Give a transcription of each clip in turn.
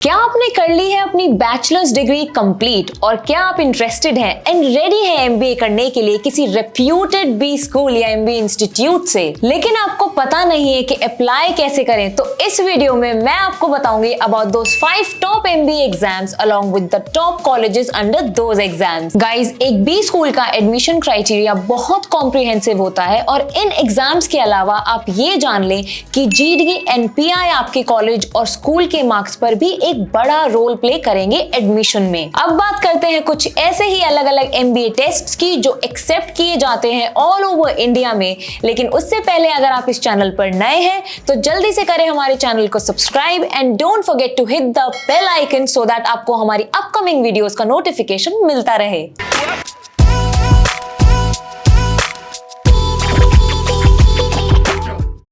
क्या आपने कर ली है अपनी बैचलर्स डिग्री कंप्लीट और क्या आप इंटरेस्टेड हैं एंड रेडी हैं एमबीए करने के लिए किसी रेप्यूटेड बी स्कूल या एमबीए इंस्टीट्यूट से, लेकिन आपको पता नहीं है कि अप्लाई कैसे करें? तो इस वीडियो में मैं आपको बताऊंगी about those 5 top MBA exams along with the top colleges under those exams. Guys, एक बी स्कूल का एडमिशन क्राइटेरिया बहुत कॉम्प्रिहेंसिव होता है और इन एग्जाम्स के अलावा आप ये जान लें कि जीडी एंड पीआई आपके कॉलेज और स्कूल के मार्क्स पर भी एक बड़ा रोल प्ले करेंगे एडमिशन में। अब बात करते हैं कुछ ऐसे ही अलग अलग एमबीए टेस्ट्स की जो एक्सेप्ट किए जाते हैं ऑल ओवर इंडिया में। लेकिन उससे पहले अगर आप इस चैनल पर नए हैं तो जल्दी से करें हमारे चैनल को subscribe and don't forget to hit the bell icon so that आपको हमारी अपकमिंग वीडियोस का नोटिफिकेशन मिलता रहे।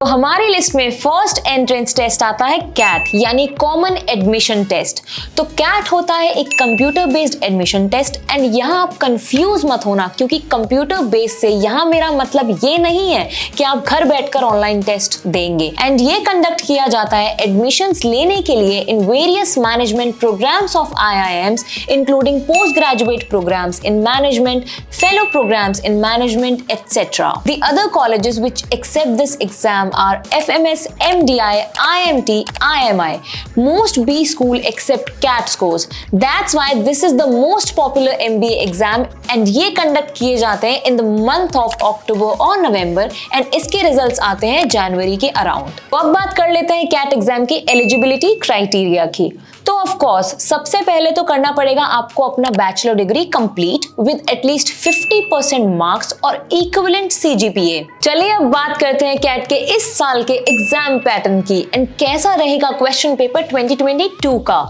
तो हमारी लिस्ट में फर्स्ट एंट्रेंस टेस्ट आता है कैट यानी कॉमन एडमिशन टेस्ट। तो कैट होता है एक computer based admission test and यहाँ आप कंफ्यूज मत होना, क्योंकि कंप्यूटर बेस्ड से यहाँ मेरा मतलब ये नहीं है कि आप घर बैठकर ऑनलाइन टेस्ट देंगे। एंड ये कंडक्ट किया जाता है एडमिशंस लेने के लिए in various management programmes of IIMs including post graduate programmes in management, fellow programmes in management etcetera. The other colleges which accept this exam are FMS, MDI, IMT, IMI. Most B school accept CAT scores. That's why this is the most popular MBA exam and ये conduct किए जाते हैं in the month of October और November and इसके results आते हैं जनवरी के around. तो अब बात कर लेते हैं CAT एग्जाम की एलिजिबिलिटी क्राइटेरिया की। तो ऑफ कोर्स सबसे पहले तो करना पड़ेगा आपको अपना bachelor degree complete with at least 50% marks और इक्विवेलेंट CGPA। चलिए अब बात करते हैं कैट के इस साल के एग्जाम पैटर्न की एंड कैसा रहेगा क्वेश्चन पेपर 2022 का।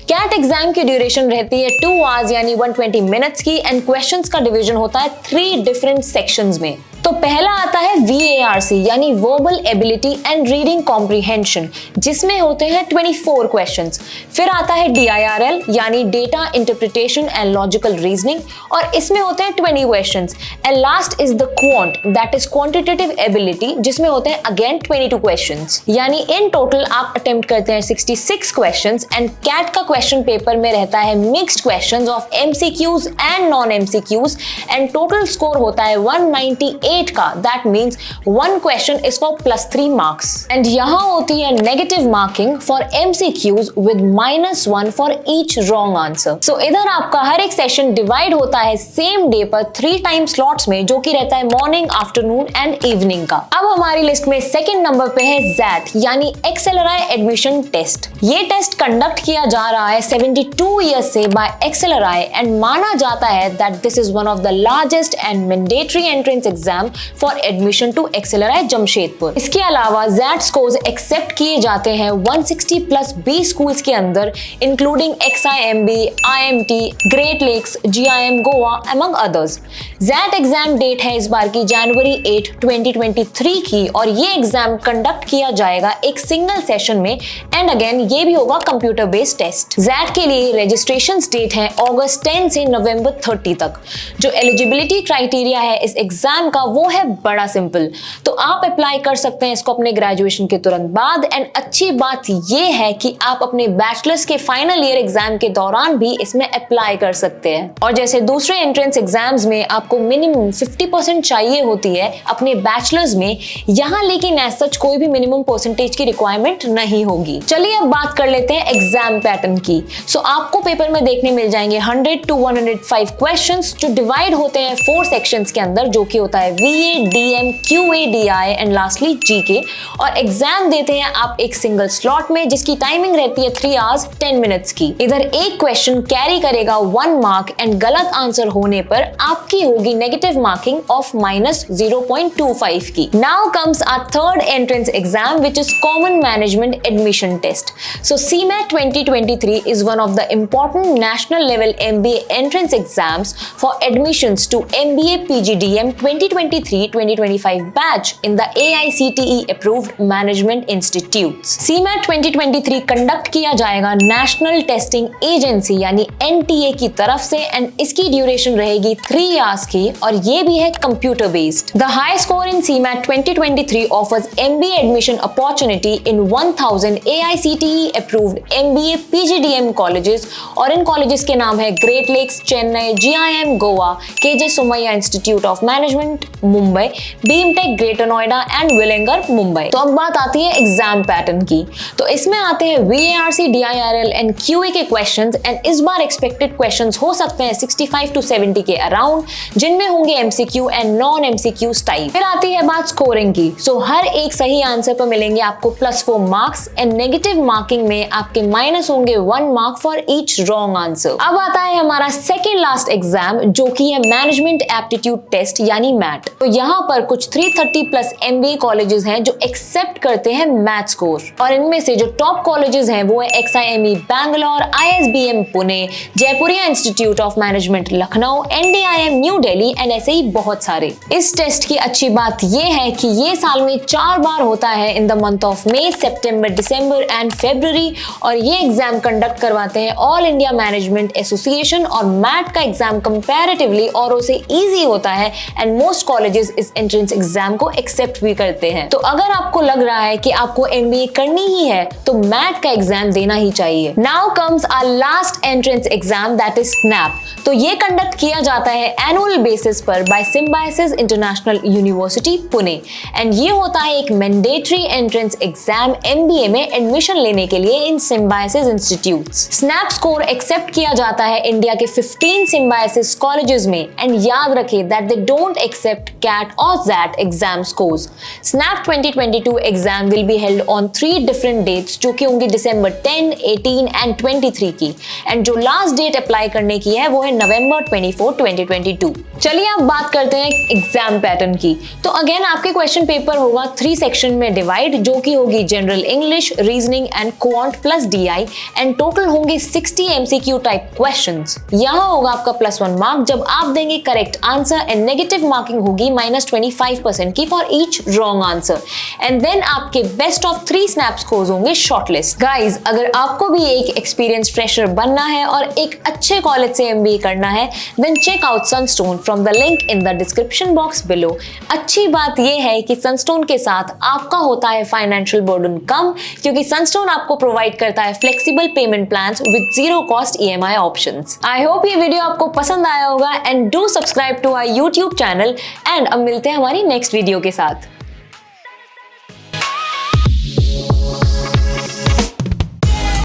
कैट एग्जाम की ड्यूरेशन रहती है 2 आवर्स यानी 120 मिनट्स की एंड क्वेश्चंस का डिवीजन होता है 3 डिफरेंट सेक्शंस में। तो पहला आता है VARC यानी verbal ability and reading comprehension, जिसमें होते हैं 24 क्वेश्चंस। फिर आता है DIRL यानी data interpretation and logical reasoning और इसमें होते हैं 20 questions. And last is the quant that is quantitative ability, जिसमें होते हैं अगेन 22 क्वेश्चंस। यानी इन टोटल आप अटेम्प्ट करते हैं 66 क्वेश्चंस एंड कैट का क्वेश्चन पेपर में रहता है mixed questions of MCQs and non MCQs and total score होता है 198 का। That means 1 question is for +3 marks and यहाँ होती है negative marking for MCQs with -1 for each wrong answer. So इधर आपका हर एक सेशन डिवाइड होता है सेम डे पर 3 टाइम स्लॉट्स में, जो कि रहता है मॉर्निंग, आफ्टरनून एंड इवनिंग का। अब हमारी लिस्ट में सेकंड नंबर पे है ZAT यानी एक्सेलराई एडमिशन टेस्ट। ये टेस्ट कंडक्ट किया जा रहा है 72 ईयर्स से बाय एक्सेलराई एंड माना जाता है that this is one of the largest and mandatory entrance exam for admission to XLRI Jamshedpur. इसके अलावा ZAT स्कोर्स एक्सेप्ट किए जाते हैं 160 प्लस बी स्कूल्स के अंदर including XIMB, IMT, great lakes, GIM Goa among others. ZAT exam date है इस बार की जनवरी 8, 2023 की और ये एग्जाम कंडक्ट किया जाएगा एक सिंगल सेशन में एंड अगेन ये भी होगा कंप्यूटर बेस्ड टेस्ट। ZAT के लिए रजिस्ट्रेशन डेट है अगस्त 10 से नवंबर 30 तक। जो एलिजिबिलिटी क्राइटेरिया है इस एग्जाम का वो है बड़ा सिंपल, तो आप अप्लाई कर सकते हैं इसको अपने ग्रेजुएशन के तुरंत बाद। एंड अच्छी बात ये है कि आप अपने बैचलर्स के फाइनल ईयर एग्जाम के दौरान भी इसमें अप्लाई कर सकते हैं। और जैसे दूसरे एंट्रेंस एग्जाम्स में आपको मिनिमम 50% चाहिए होती है अपने बैचलर्स में, यहाँ लेकिन एज सच कोई भी मिनिमम परसेंटेज की रिक्वायरमेंट नहीं होगी। चलिए अब बात कर लेते हैं एग्जाम पैटर्न की। सो आपको पेपर में देखने मिल जाएंगे 100 to 105 क्वेश्चंस जो डिवाइड होते हैं 4 सेक्शंस के अंदर, जो कि होता है VA, DM, QA, DI and lastly GK। और एग्जाम देते हैं आप एक सिंगल स्लॉट में जिसकी टाइमिंग रहती है 3 आवर्स 10 मिनट्स की। इधर एक क्वेश्चन कैरी करेगा 1 मार्क एंड गलत आंसर होने पर आपकी होगी नेगेटिव मार्किंग ऑफ -0.25 की। Now comes our third entrance exam which is common management admission test. So CMAT 2023 is one of the important national level MBA entrance exams for admissions to MBA PGDM 2023 2023-2025 batch in the AICTE approved management institutes. CMAT 2023 conduct किया जाएगा national testing agency यानी NTA की तरफ से and इसकी duration रहेगी 3 years की और ये भी है computer based. The high score in CMAT 2023 offers MBA admission opportunity in 1000 AICTE approved MBA PGDM colleges और इन कॉलेजेस के नाम है Great Lakes Chennai, GIM Goa, KJ Somaiya Institute of Management Mumbai, BIMTECH Greater Noida and Welingkar Mumbai. तो अब बात आती है एग्जाम पैटर्न की. तो इसमें आते हैं VARC, DIRL एंड QA के क्वेश्चंस एंड इस बार एक्सपेक्टेड क्वेश्चंस हो सकते हैं 65 to 70 के अराउंड, जिनमें होंगे MCQ and non MCQ type. फिर आती है बात स्कोरिंग की. सो हर एक सही आंसर पर मिलेंगे आपको +4 मार्क्स एंड नेगेटिव मार्किंग में आपके माइनस होंगे 1 mark for each wrong answer. अब आता है हमारा सेकेंड लास्ट एग्जाम जो कि है मैनेजमेंट एप्टीट्यूड टेस्ट यानी मैट. तो यहाँ पर कुछ 330+ MBA कॉलेजेस हैं जो एक्सेप्ट करते हैं मैथ स्कोर और इनमें से जो टॉप कॉलेजेस हैं वो है XIME Bangalore, ISBM Pune, Jaipuria institute of management Lucknow, NDIM new Delhi and ऐसे ही बहुत सारे. इस टेस्ट की अच्छी बात ये है कि ये साल में 4 बार होता है in the month of May, September, December and February और ये एग्जाम कंडक्ट करवाते हैं ऑल इंडिया मैनेजमेंट एसोसिएशन और मैट का एग्जाम कंपैरेटिवली औरों से इजी होता है एंड मोस्ट कॉलेजेस इस एंट्रेंस एग्जाम को एक्सेप्ट भी करते हैं. तो अगर आपको लग रहा है कि आपको MBA करनी ही है तो मैट का एग्जाम देना ही चाहिए. Now comes our last entrance exam that is SNAP. तो ये कंडक्ट किया जाता है एनुअल बेसिस पर by Symbiosis International University Pune and ये होता है एक मैंडेटरी एंट्रेंस एग्जाम MBA में एडमिशन लेने के लिए in Symbiosis institutes. SNAP score accept किया जाता है इंडिया के 15 सिम्बायोसिस कॉलेजेस में एंड याद रखें that they don't accept CAT और ZAT exam scores. Snap 2022 exam will be held on 3 different dates जो कि होंगी दिसंबर 10, 18 एंड 23 की एंड जो लास्ट डेट अप्लाई करने की है वो है नवंबर 24, 2022. चलिए अब बात करते हैं एग्जाम पैटर्न की. तो अगेन आपके क्वेश्चन पेपर होगा 3 सेक्शन में डिवाइड जो कि होगी general English, reasoning and quant plus DI and total होंगे 60 MCQ टाइप क्वेश्चंस. यहाँ होगा आपका +1 मार्क जब आप देंगे correct answer and negative marking होगी -25% की for each wrong answer and then आपके बेस्ट ऑफ 3 स्नैप स्कोर्स होंगे शॉर्टलिस्ट. गाइज अगर आपको भी एक एक्सपीरियंस फ्रेशर बनना है और एक अच्छे कॉलेज से MBA करना है then check out Sunstone from the link in the description box below. अच्छी बात यह है कि सनस्टोन के साथ आपका होता है फाइनेंशियल बर्डन कम क्योंकि सनस्टोन आपको प्रोवाइड करता है flexible payment plans with 0 cost EMI options. I hope ये वीडियो आपको पसंद आया होगा and do subscribe to our YouTube channel and अब मिलते हैं हमारी नेक्स्ट वीडियो के साथ.